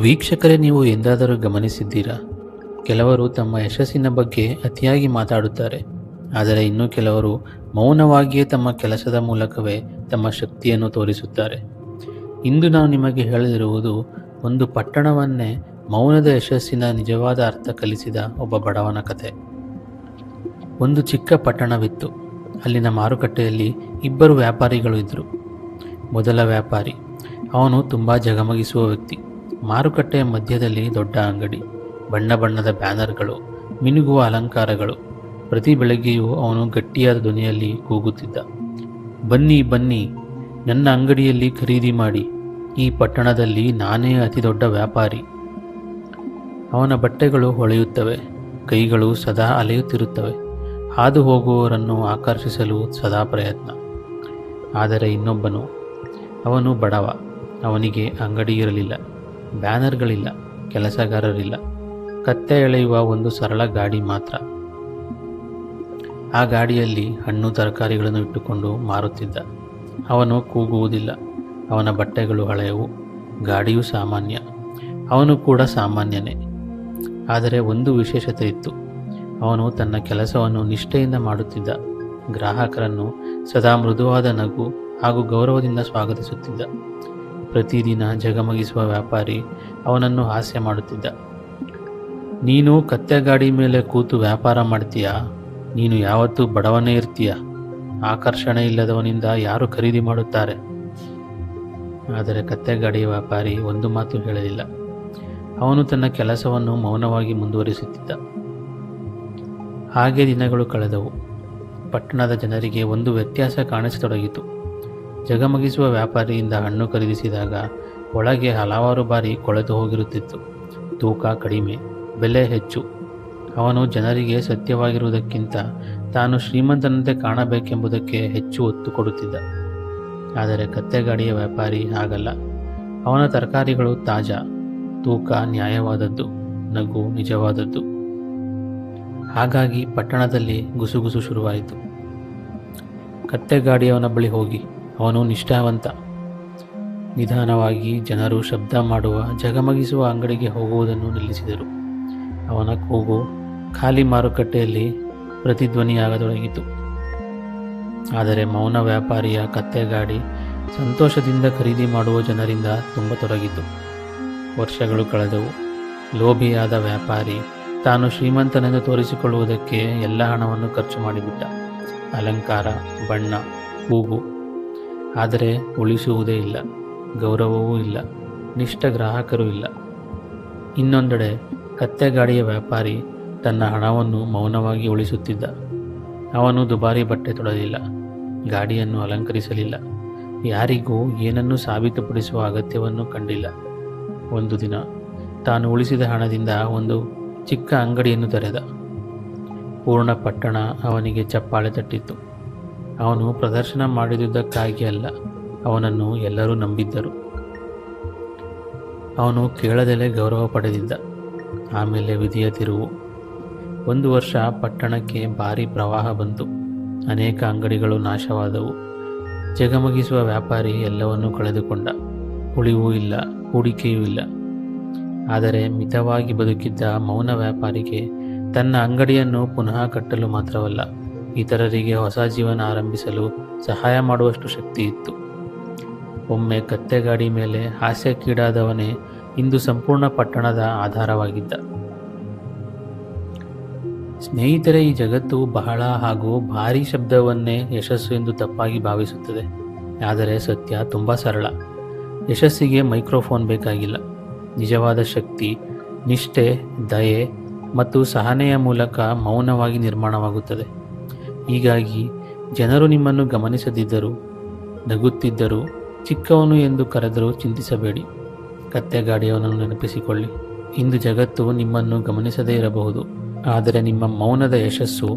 ವೀಕ್ಷಕರೇ, ನೀವು ಎಂದಾದರೂ ಗಮನಿಸಿದ್ದೀರಾ? ಕೆಲವರು ತಮ್ಮ ಯಶಸ್ಸಿನ ಬಗ್ಗೆ ಅತಿಯಾಗಿ ಮಾತಾಡುತ್ತಾರೆ, ಆದರೆ ಇನ್ನು ಕೆಲವರು ಮೌನವಾಗಿಯೇ ತಮ್ಮ ಕೆಲಸದ ಮೂಲಕವೇ ತಮ್ಮ ಶಕ್ತಿಯನ್ನು ತೋರಿಸುತ್ತಾರೆ. ಇಂದು ನಾನು ನಿಮಗೆ ಹೇಳಲಿರುವುದು ಒಂದು ಪಟ್ಟಣವನ್ನೇ ಮೌನದ ಯಶಸ್ಸಿನ ನಿಜವಾದ ಅರ್ಥ ಕಲಿಸಿದ ಒಬ್ಬ ಬಡವನ ಕಥೆ. ಒಂದು ಚಿಕ್ಕ ಪಟ್ಟಣವಿತ್ತು. ಅಲ್ಲಿನ ಮಾರುಕಟ್ಟೆಯಲ್ಲಿ ಇಬ್ಬರು ವ್ಯಾಪಾರಿಗಳು ಇದ್ದರು. ಮೊದಲ ವ್ಯಾಪಾರಿ, ಅವನು ತುಂಬ ಜಗಮಗಿಸುವ ವ್ಯಕ್ತಿ. ಮಾರುಕಟ್ಟೆಯ ಮಧ್ಯದಲ್ಲಿ ದೊಡ್ಡ ಅಂಗಡಿ, ಬಣ್ಣ ಬಣ್ಣದ ಬ್ಯಾನರ್ಗಳು, ಮಿನುಗುವ ಅಲಂಕಾರಗಳು. ಪ್ರತಿ ಬೆಳಗ್ಗೆಯೂ ಅವನು ಗಟ್ಟಿಯಾದ ಧ್ವನಿಯಲ್ಲಿ ಕೂಗುತ್ತಿದ್ದ, ಬನ್ನಿ ಬನ್ನಿ, ನನ್ನ ಅಂಗಡಿಯಲ್ಲಿ ಖರೀದಿ ಮಾಡಿ, ಈ ಪಟ್ಟಣದಲ್ಲಿ ನಾನೇ ಅತಿ ದೊಡ್ಡ ವ್ಯಾಪಾರಿ. ಅವನ ಬಟ್ಟೆಗಳು ಹೊಳೆಯುತ್ತವೆ, ಕೈಗಳು ಸದಾ ಅಲೆಯುತ್ತಿರುತ್ತವೆ, ಹಾದು ಹೋಗುವವರನ್ನು ಆಕರ್ಷಿಸಲು ಸದಾ ಪ್ರಯತ್ನ. ಆದರೆ ಇನ್ನೊಬ್ಬನು, ಅವನು ಬಡವ. ಅವನಿಗೆ ಅಂಗಡಿ ಇರಲಿಲ್ಲ, ಬ್ಯಾನರ್ಗಳಿಲ್ಲ, ಕೆಲಸಗಾರರಿಲ್ಲ, ಕತ್ತೆ ಎಳೆಯುವ ಒಂದು ಸರಳ ಗಾಡಿ ಮಾತ್ರ. ಆ ಗಾಡಿಯಲ್ಲಿ ಹಣ್ಣು ತರಕಾರಿಗಳನ್ನು ಇಟ್ಟುಕೊಂಡು ಮಾರುತ್ತಿದ್ದ. ಅವನು ಕೂಗುವುದಿಲ್ಲ, ಅವನ ಬಟ್ಟೆಗಳು ಹಳೆಯವು, ಗಾಡಿಯೂ ಸಾಮಾನ್ಯ, ಅವನು ಕೂಡ ಸಾಮಾನ್ಯನೇ. ಆದರೆ ಒಂದು ವಿಶೇಷತೆ ಇತ್ತು. ಅವನು ತನ್ನ ಕೆಲಸವನ್ನು ನಿಷ್ಠೆಯಿಂದ ಮಾಡುತ್ತಿದ್ದ. ಗ್ರಾಹಕರನ್ನು ಸದಾ ಮೃದುವಾದ ನಗು ಹಾಗೂ ಗೌರವದಿಂದ ಸ್ವಾಗತಿಸುತ್ತಿದ್ದ. ಪ್ರತಿದಿನ ಜಗಮಗಿಸುವ ವ್ಯಾಪಾರಿ ಅವನನ್ನು ಹಾಸ್ಯ ಮಾಡುತ್ತಿದ್ದ. ನೀನು ಕತ್ತೆ ಗಾಡಿ ಮೇಲೆ ಕೂತು ವ್ಯಾಪಾರ ಮಾಡ್ತೀಯಾ? ನೀನು ಯಾವತ್ತೂ ಬಡವನೇ ಇರ್ತೀಯ. ಆಕರ್ಷಣೆ ಇಲ್ಲದವನಿಂದ ಯಾರು ಖರೀದಿ ಮಾಡುತ್ತಾರೆ? ಆದರೆ ಕತ್ತೆ ಗಾಡಿಯ ವ್ಯಾಪಾರಿ ಒಂದು ಮಾತು ಹೇಳಲಿಲ್ಲ. ಅವನು ತನ್ನ ಕೆಲಸವನ್ನು ಮೌನವಾಗಿ ಮುಂದುವರಿಸುತ್ತಿದ್ದ. ಹಾಗೆ ದಿನಗಳು ಕಳೆದವು. ಪಟ್ಟಣದ ಜನರಿಗೆ ಒಂದು ವ್ಯತ್ಯಾಸ ಕಾಣಿಸತೊಡಗಿತು. ಜಗಮಗಿಸುವ ವ್ಯಾಪಾರಿಯಿಂದ ಹಣ್ಣು ಖರೀದಿಸಿದಾಗ ಒಳಗೆ ಹಲವಾರು ಬಾರಿ ಕೊಳೆತು ಹೋಗಿರುತ್ತಿತ್ತು. ತೂಕ ಕಡಿಮೆ, ಬೆಲೆ ಹೆಚ್ಚು. ಅವನು ಜನರಿಗೆ ಸತ್ಯವಾಗಿರುವುದಕ್ಕಿಂತ ತಾನು ಶ್ರೀಮಂತನಂತೆ ಕಾಣಬೇಕೆಂಬುದಕ್ಕೆ ಹೆಚ್ಚು ಒತ್ತು ಕೊಡುತ್ತಿದ್ದ. ಆದರೆ ಕತ್ತೆಗಾಡಿಯ ವ್ಯಾಪಾರಿ ಹಾಗಲ್ಲ. ಅವನ ತರಕಾರಿಗಳು ತಾಜಾ, ತೂಕ ನ್ಯಾಯವಾದದ್ದು, ನಗು ನಿಜವಾದದ್ದು. ಹಾಗಾಗಿ ಪಟ್ಟಣದಲ್ಲಿ ಗುಸುಗುಸು ಶುರುವಾಯಿತು. ಕತ್ತೆಗಾಡಿಯವನ ಬಳಿ ಹೋಗಿ, ಅವನು ನಿಷ್ಠಾವಂತ. ನಿಧಾನವಾಗಿ ಜನರು ಶಬ್ದ ಮಾಡುವ ಜಗಮಗಿಸುವ ಅಂಗಡಿಗೆ ಹೋಗುವುದನ್ನು ನಿಲ್ಲಿಸಿದರು. ಅವನ ಕೂಗು ಖಾಲಿ ಮಾರುಕಟ್ಟೆಯಲ್ಲಿ ಪ್ರತಿಧ್ವನಿಯಾಗತೊಡಗಿತು. ಆದರೆ ಮೌನ ವ್ಯಾಪಾರಿಯ ಕತ್ತೆಗಾಡಿ ಸಂತೋಷದಿಂದ ಖರೀದಿ ಮಾಡುವ ಜನರಿಂದ ತುಂಬತೊಡಗಿತು. ವರ್ಷಗಳು ಕಳೆದವು. ಲೋಭಿಯಾದ ವ್ಯಾಪಾರಿ ತಾನು ಶ್ರೀಮಂತನೆಂದು ತೋರಿಸಿಕೊಳ್ಳುವುದಕ್ಕೆ ಎಲ್ಲ ಹಣವನ್ನು ಖರ್ಚು ಮಾಡಿಬಿಟ್ಟ. ಅಲಂಕಾರ, ಬಣ್ಣ, ಕೂಗು. ಆದರೆ ಉಳಿಸುವುದೇ ಇಲ್ಲ, ಗೌರವವೂ ಇಲ್ಲ, ನಿಷ್ಠ ಗ್ರಾಹಕರೂ ಇಲ್ಲ. ಇನ್ನೊಂದೆಡೆ ಕತ್ತೆಗಾಡಿಯ ವ್ಯಾಪಾರಿ ತನ್ನ ಹಣವನ್ನು ಮೌನವಾಗಿ ಉಳಿಸುತ್ತಿದ್ದ. ಅವನು ದುಬಾರಿ ಬಟ್ಟೆ ತೊಡಲಿಲ್ಲ, ಗಾಡಿಯನ್ನು ಅಲಂಕರಿಸಲಿಲ್ಲ, ಯಾರಿಗೂ ಏನನ್ನೂ ಸಾಬೀತುಪಡಿಸುವ ಅಗತ್ಯವನ್ನು ಕಂಡಿಲ್ಲ. ಒಂದು ದಿನ ತಾನು ಉಳಿಸಿದ ಹಣದಿಂದ ಒಂದು ಚಿಕ್ಕ ಅಂಗಡಿಯನ್ನು ತೆರೆದ. ಪೂರ್ಣ ಪಟ್ಟಣ ಅವನಿಗೆ ಚಪ್ಪಾಳೆ ತಟ್ಟಿತ್ತು. ಅವನು ಪ್ರದರ್ಶನ ಮಾಡಿದುದಕ್ಕಾಗಿ ಅಲ್ಲ, ಅವನನ್ನು ಎಲ್ಲರೂ ನಂಬಿದ್ದರು. ಅವನು ಕೇಳದೆಲೆ ಗೌರವ ಪಡೆದಿದ್ದ. ಆಮೇಲೆ ವಿಧಿಯ ತಿರುವು. ಒಂದು ವರ್ಷ ಪಟ್ಟಣಕ್ಕೆ ಭಾರೀ ಪ್ರವಾಹ ಬಂತು. ಅನೇಕ ಅಂಗಡಿಗಳು ನಾಶವಾದವು. ಜಗಮಗಿಸುವ ವ್ಯಾಪಾರಿ ಎಲ್ಲವನ್ನೂ ಕಳೆದುಕೊಂಡ. ಉಳಿವೂ ಇಲ್ಲ, ಹೂಡಿಕೆಯೂ ಇಲ್ಲ. ಆದರೆ ಮಿತವಾಗಿ ಬದುಕಿದ್ದ ಮೌನ ವ್ಯಾಪಾರಿಗೆ ತನ್ನ ಅಂಗಡಿಯನ್ನು ಪುನಃ ಕಟ್ಟಲು ಮಾತ್ರವಲ್ಲ, ಇತರರಿಗೆ ಹೊಸ ಜೀವನ ಆರಂಭಿಸಲು ಸಹಾಯ ಮಾಡುವಷ್ಟು ಶಕ್ತಿ ಇತ್ತು. ಒಮ್ಮೆ ಕತ್ತೆಗಾಡಿ ಮೇಲೆ ಹಾಸ್ಯಕ್ಕೀಡಾದವನೇ ಇಂದು ಸಂಪೂರ್ಣ ಪಟ್ಟಣದ ಆಧಾರವಾಗಿದ್ದ. ಸ್ನೇಹಿತರೆ, ಈ ಜಗತ್ತು ಬಹಳ ಹಾಗೂ ಭಾರೀ ಶಬ್ದವನ್ನೇ ಯಶಸ್ಸು ಎಂದು ತಪ್ಪಾಗಿ ಭಾವಿಸುತ್ತದೆ. ಆದರೆ ಸತ್ಯ ತುಂಬ ಸರಳ. ಯಶಸ್ಸಿಗೆ ಮೈಕ್ರೋಫೋನ್ ಬೇಕಾಗಿಲ್ಲ. ನಿಜವಾದ ಶಕ್ತಿ ನಿಷ್ಠೆ, ದಯೆ ಮತ್ತು ಸಹನೆಯ ಮೂಲಕ ಮೌನವಾಗಿ ನಿರ್ಮಾಣವಾಗುತ್ತದೆ. ಹೀಗಾಗಿ ಜನರು ನಿಮ್ಮನ್ನು ಗಮನಿಸದಿದ್ದರೂ, ನಗುತ್ತಿದ್ದರೂ, ಚಿಕ್ಕವನು ಎಂದು ಕರೆದರೂ ಚಿಂತಿಸಬೇಡಿ. ಕತ್ತೆಗಾಡಿಯವನನ್ನು ನೆನಪಿಸಿಕೊಳ್ಳಿ. ಇಂದು ಜಗತ್ತು ನಿಮ್ಮನ್ನು ಗಮನಿಸದೇ ಇರಬಹುದು, ಆದರೆ ನಿಮ್ಮ ಮೌನದ ಯಶಸ್ಸು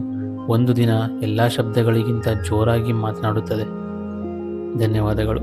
ಒಂದು ದಿನ ಎಲ್ಲ ಶಬ್ದಗಳಿಗಿಂತ ಜೋರಾಗಿ ಮಾತನಾಡುತ್ತದೆ. ಧನ್ಯವಾದಗಳು.